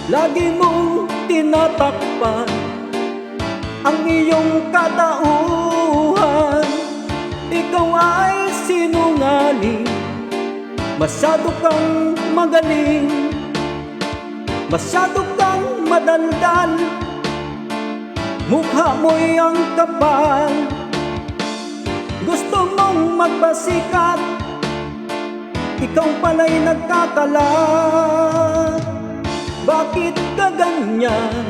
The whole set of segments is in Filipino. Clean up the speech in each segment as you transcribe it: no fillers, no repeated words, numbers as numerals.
Lagi mong tinatakpan ang iyong katauhan. Ikaw ay sinungaling, masyado kang magaling, masyado kang madaldal. Mukha mo'y ang kapal, gusto mong magpasikat, ikaw pala'y nagkakalat. Bakit ka ganyan?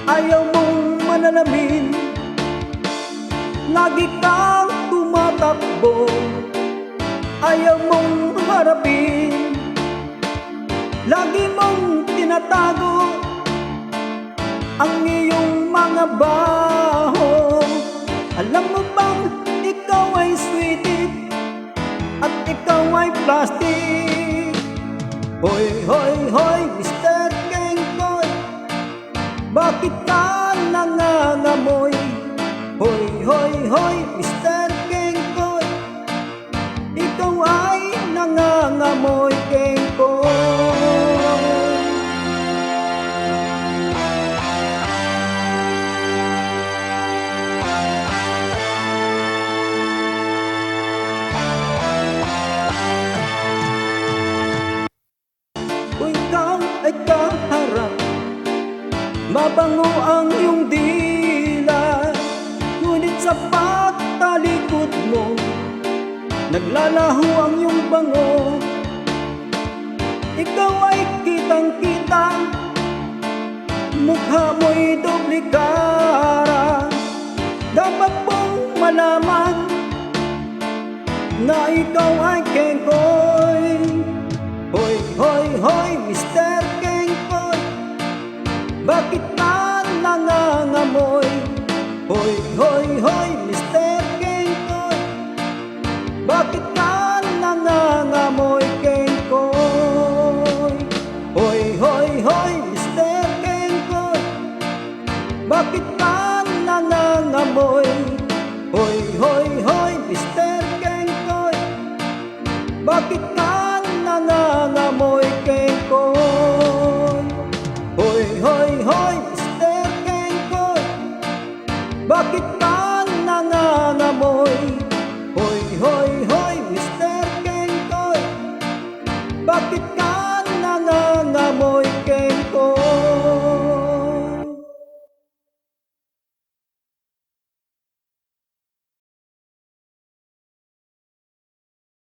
Ayaw mong manalamin, lagi kang tumatakbo, ayaw mong harapin. Lagi mong tinatago ang iyong mga baho. Alam mo bang ikaw ay sweetie at ikaw ay plastic? Hoy, hoy, hoy, Mr. Kengkoy, bakit ka nangangamoy? Hoy, hoy, hoy, Mr. Kengkoy, ikaw ay nangangamoy, Kengkoy. Ay kaharap, mabango ang iyong dila, ngunit sa pagtalikod mo, naglalaho ang iyong bango. Ikaw ay kitang-kita, mukha mo'y doble cara. Dapat mong malaman na ikaw ay Kengkoy. Hoy, hoy, hoy, Mr. Kengkoy, bakit ka nangangamoy? Hoy, hoy, hoy, Mr. Kengkoy, bakit ka nangangamoy, Kengkoy? Hoy, hoy, hoy, Mr. Kengkoy, bakit ka nangangamoy? Hoy, hoy, hoy, Mr. Kengkoy, bakit ka nangangamoy, Kengkoy? Hoy, hoy, hoy, Mr. Kengkoy, bakit ka nangangamoy? Hoy, hoy, hoy, Mr. Kengkoy, bakit ka